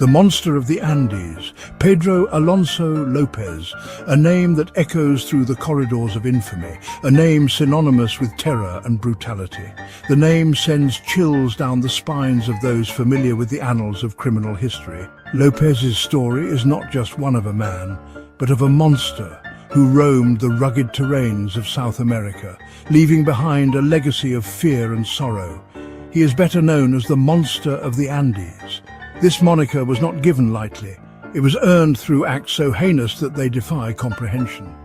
The monster of the Andes, Pedro Alonso López, a name that echoes through the corridors of infamy, a name synonymous with terror and brutality. The name sends chills down the spines of those familiar with the annals of criminal history. López's story is not just one of a man, but of a monster who roamed the rugged terrains of South America, leaving behind a legacy of fear and sorrow. He is better known as the Monster of the Andes. This moniker was not given lightly. It was earned through acts so heinous that they defy comprehension.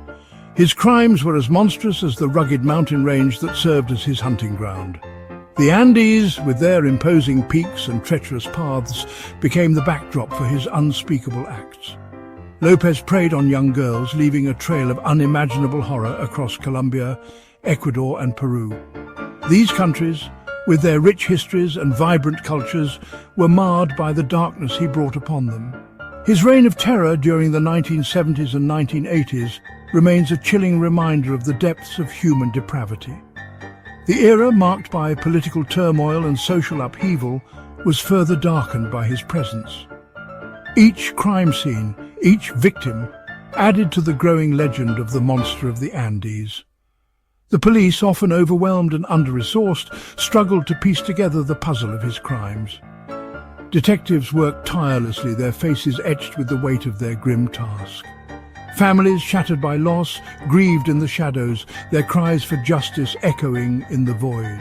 His crimes were as monstrous as the rugged mountain range that served as his hunting ground. The Andes, with their imposing peaks and treacherous paths, became the backdrop for his unspeakable acts. López preyed on young girls, leaving a trail of unimaginable horror across Colombia, Ecuador and Peru. These countries, with their rich histories and vibrant cultures, were marred by the darkness he brought upon them. His reign of terror during the 1970s and 1980s remains a chilling reminder of the depths of human depravity. The era, marked by political turmoil and social upheaval, was further darkened by his presence. Each crime scene, each victim, added to the growing legend of the monster of the Andes. The police, often overwhelmed and under-resourced, struggled to piece together the puzzle of his crimes. Detectives worked tirelessly, their faces etched with the weight of their grim task. Families, shattered by loss, grieved in the shadows, their cries for justice echoing in the void.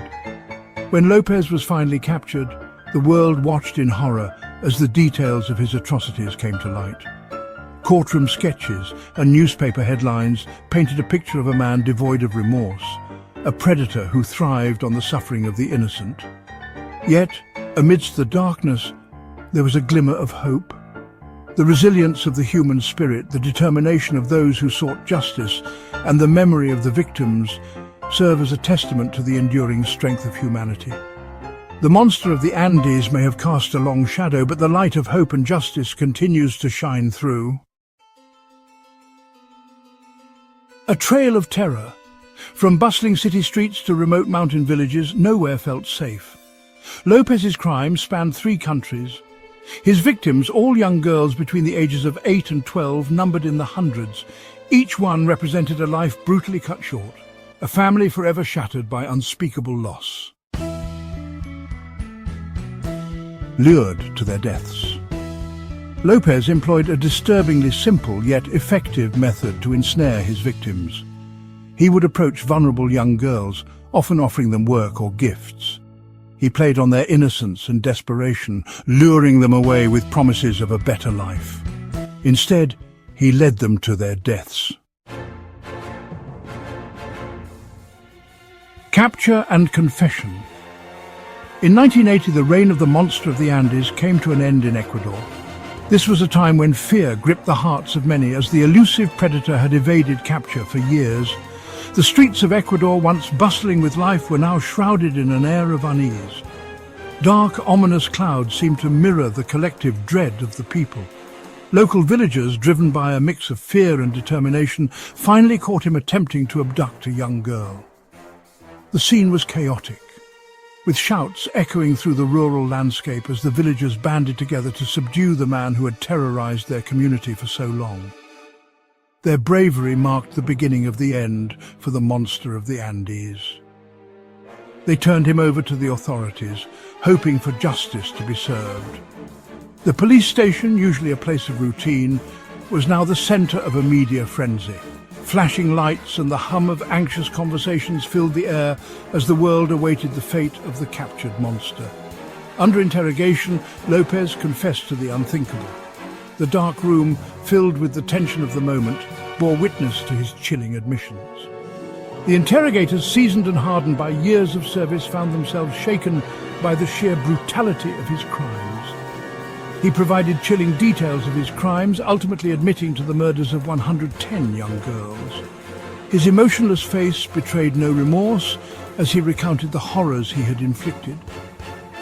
When López was finally captured, the world watched in horror as the details of his atrocities came to light. Courtroom sketches and newspaper headlines painted a picture of a man devoid of remorse, a predator who thrived on the suffering of the innocent. Yet, amidst the darkness, there was a glimmer of hope. The resilience of the human spirit, the determination of those who sought justice, and the memory of the victims serve as a testament to the enduring strength of humanity. The monster of the Andes may have cast a long shadow, but the light of hope and justice continues to shine through. A trail of terror. From bustling city streets to remote mountain villages, nowhere felt safe. López's crimes spanned 3 countries. His victims, all young girls between the ages of 8 and 12, numbered in the hundreds. Each one represented a life brutally cut short, a family forever shattered by unspeakable loss. Lured to their deaths. López employed a disturbingly simple yet effective method to ensnare his victims. He would approach vulnerable young girls, often offering them work or gifts. He played on their innocence and desperation, luring them away with promises of a better life. Instead, he led them to their deaths. Capture and confession. In 1980, the reign of the monster of the Andes came to an end in Ecuador. This was a time when fear gripped the hearts of many, as the elusive predator had evaded capture for years. The streets of Ecuador, once bustling with life, were now shrouded in an air of unease. Dark, ominous clouds seemed to mirror the collective dread of the people. Local villagers, driven by a mix of fear and determination, finally caught him attempting to abduct a young girl. The scene was chaotic, with shouts echoing through the rural landscape as the villagers banded together to subdue the man who had terrorized their community for so long. Their bravery marked the beginning of the end for the monster of the Andes. They turned him over to the authorities, hoping for justice to be served. The police station, usually a place of routine, was now the center of a media frenzy. Flashing lights and the hum of anxious conversations filled the air as the world awaited the fate of the captured monster. Under interrogation, López confessed to the unthinkable. The dark room, filled with the tension of the moment, bore witness to his chilling admissions. The interrogators, seasoned and hardened by years of service, found themselves shaken by the sheer brutality of his crimes. He provided chilling details of his crimes, ultimately admitting to the murders of 110 young girls. His emotionless face betrayed no remorse as he recounted the horrors he had inflicted.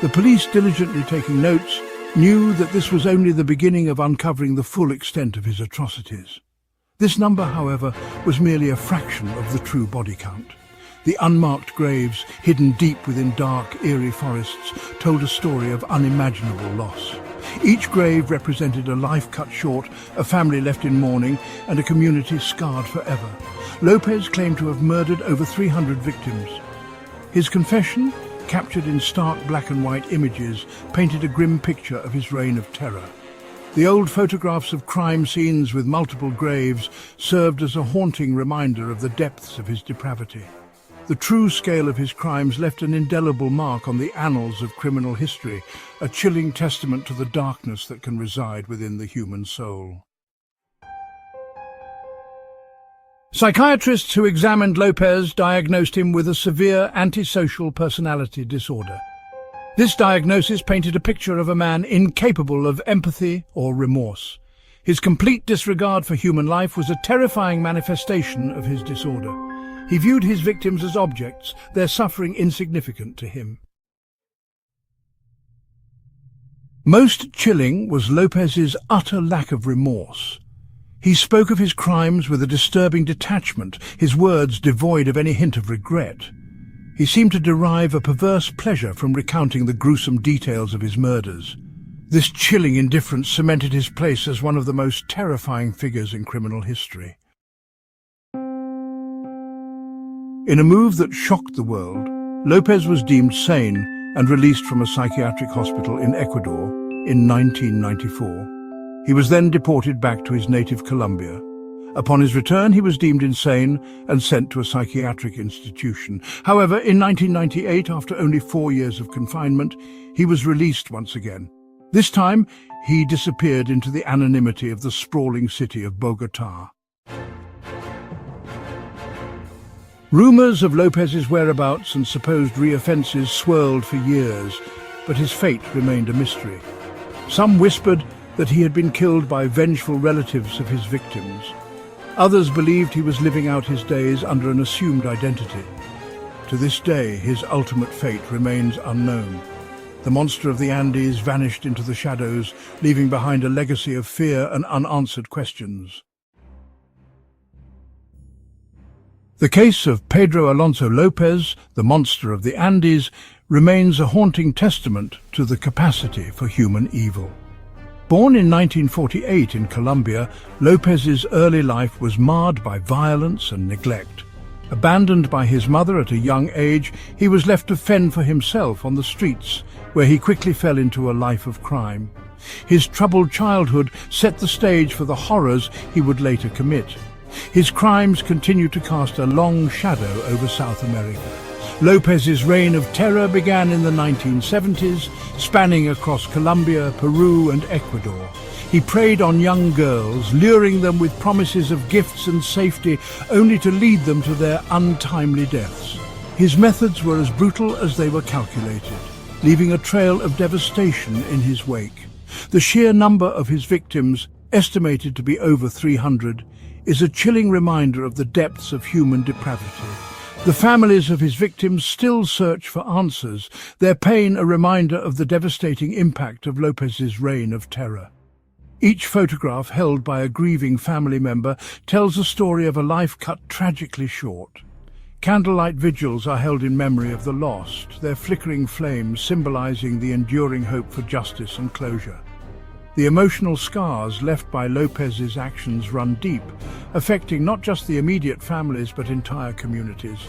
The police, diligently taking notes, knew that this was only the beginning of uncovering the full extent of his atrocities. This number, however, was merely a fraction of the true body count. The unmarked graves, hidden deep within dark, eerie forests, told a story of unimaginable loss. Each grave represented a life cut short, a family left in mourning, and a community scarred forever. López claimed to have murdered over 300 victims. His confession, captured in stark black and white images, painted a grim picture of his reign of terror. The old photographs of crime scenes with multiple graves served as a haunting reminder of the depths of his depravity. The true scale of his crimes left an indelible mark on the annals of criminal history, a chilling testament to the darkness that can reside within the human soul. Psychiatrists who examined López diagnosed him with a severe antisocial personality disorder. This diagnosis painted a picture of a man incapable of empathy or remorse. His complete disregard for human life was a terrifying manifestation of his disorder. He viewed his victims as objects, their suffering insignificant to him. Most chilling was López's utter lack of remorse. He spoke of his crimes with a disturbing detachment, his words devoid of any hint of regret. He seemed to derive a perverse pleasure from recounting the gruesome details of his murders. This chilling indifference cemented his place as one of the most terrifying figures in criminal history. In a move that shocked the world, López was deemed sane and released from a psychiatric hospital in Ecuador in 1994. He was then deported back to his native Colombia. Upon his return, he was deemed insane and sent to a psychiatric institution. However, in 1998, after only 4 years of confinement, he was released once again. This time, he disappeared into the anonymity of the sprawling city of Bogotá. Rumors of López's whereabouts and supposed reoffences swirled for years, but his fate remained a mystery. Some whispered that he had been killed by vengeful relatives of his victims. Others believed he was living out his days under an assumed identity. To this day, his ultimate fate remains unknown. The monster of the Andes vanished into the shadows, leaving behind a legacy of fear and unanswered questions. The case of Pedro Alonso López, the monster of the Andes, remains a haunting testament to the capacity for human evil. Born in 1948 in Colombia, López's early life was marred by violence and neglect. Abandoned by his mother at a young age, he was left to fend for himself on the streets, where he quickly fell into a life of crime. His troubled childhood set the stage for the horrors he would later commit. His crimes continued to cast a long shadow over South America. López's reign of terror began in the 1970s, spanning across Colombia, Peru, and Ecuador. He preyed on young girls, luring them with promises of gifts and safety, only to lead them to their untimely deaths. His methods were as brutal as they were calculated, leaving a trail of devastation in his wake. The sheer number of his victims, estimated to be over 300, is a chilling reminder of the depths of human depravity. The families of his victims still search for answers, their pain a reminder of the devastating impact of López's reign of terror. Each photograph held by a grieving family member tells a story of a life cut tragically short. Candlelight vigils are held in memory of the lost, their flickering flames symbolizing the enduring hope for justice and closure. The emotional scars left by López's actions run deep, affecting not just the immediate families but entire communities.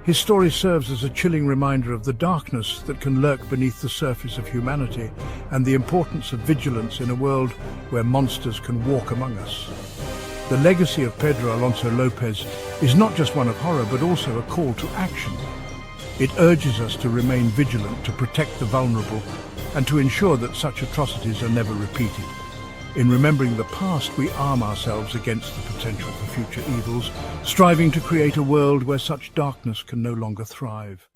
His story serves as a chilling reminder of the darkness that can lurk beneath the surface of humanity and the importance of vigilance in a world where monsters can walk among us. The legacy of Pedro Alonso López is not just one of horror but also a call to action. It urges us to remain vigilant, to protect the vulnerable, and to ensure that such atrocities are never repeated. In remembering the past, we arm ourselves against the potential for future evils, striving to create a world where such darkness can no longer thrive.